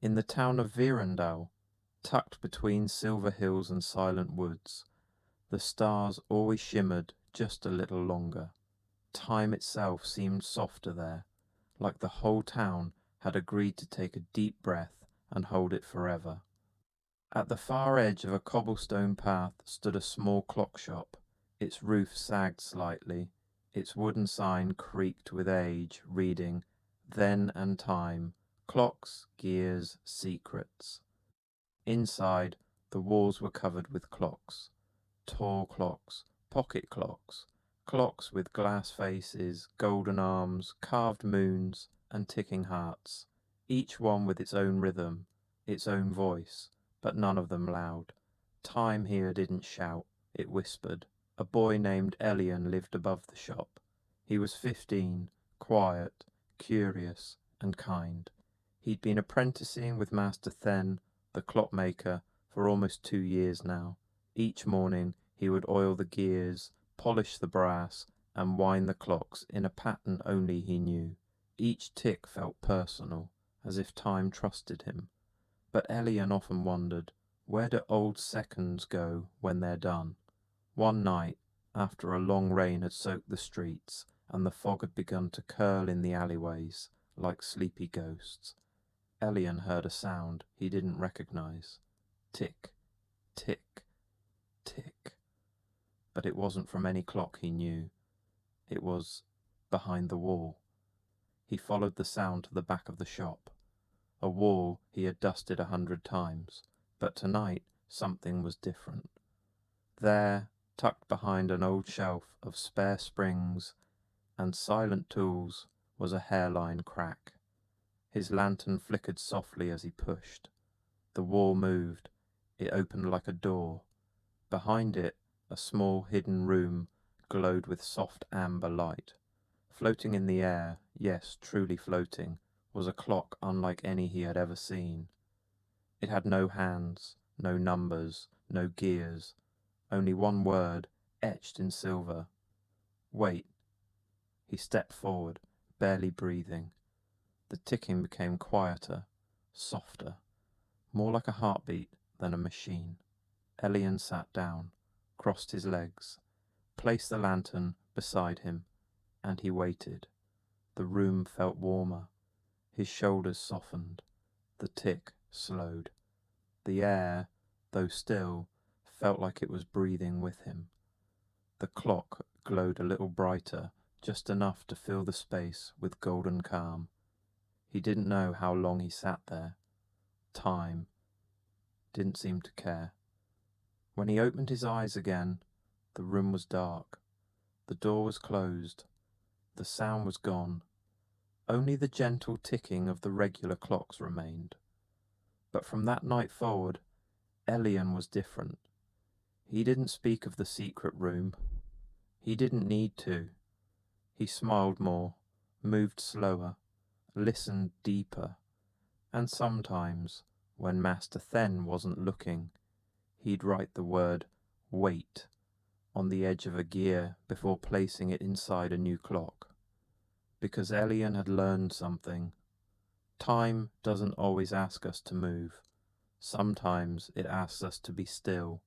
In the town of Virendal, tucked between silver hills and silent woods, the stars always shimmered just a little longer. Time itself seemed softer there, like the whole town had agreed to take a deep breath and hold it forever. At the far edge of a cobblestone path stood a small clock shop. Its roof sagged slightly, its wooden sign creaked with age, reading, "Then and Time, Clocks, Gears, Secrets." Inside, the walls were covered with clocks. Tall clocks, pocket clocks, clocks with glass faces, golden arms, carved moons, and ticking hearts, each one with its own rhythm, its own voice, but none of them loud. Time here didn't shout, it whispered. A boy named Elian lived above the shop. He was 15, quiet, curious, and kind. He'd been apprenticing with Master Then, the clockmaker, for almost 2 years now. Each morning he would oil the gears, polish the brass, and wind the clocks in a pattern only he knew. Each tick felt personal, as if time trusted him. But Elian often wondered, where do old seconds go when they're done? One night, after a long rain had soaked the streets, and the fog had begun to curl in the alleyways, like sleepy ghosts, Elian heard a sound he didn't recognize. Tick, tick, tick. But it wasn't from any clock he knew. It was behind the wall. He followed the sound to the back of the shop. A wall he had dusted 100 times, but tonight something was different. There, tucked behind an old shelf of spare springs and silent tools, was a hairline crack. His lantern flickered softly as he pushed. The wall moved. It opened like a door. Behind it, a small hidden room glowed with soft amber light. Floating in the air, yes, truly floating, was a clock unlike any he had ever seen. It had no hands, no numbers, no gears, only one word, etched in silver. Wait. He stepped forward, barely breathing. The ticking became quieter, softer, more like a heartbeat than a machine. Elian sat down, crossed his legs, placed the lantern beside him, and he waited. The room felt warmer. His shoulders softened. The tick slowed. The air, though still, felt like it was breathing with him. The clock glowed a little brighter, just enough to fill the space with golden calm. He didn't know how long he sat there. Time didn't seem to care. When he opened his eyes again, the room was dark. The door was closed. The sound was gone. Only the gentle ticking of the regular clocks remained. But from that night forward, Elian was different. He didn't speak of the secret room. He didn't need to. He smiled more, moved slower, listened deeper, and sometimes, when Master Then wasn't looking, he'd write the word "wait" on the edge of a gear before placing it inside a new clock. Because Elian had learned something. Time doesn't always ask us to move. Sometimes it asks us to be still,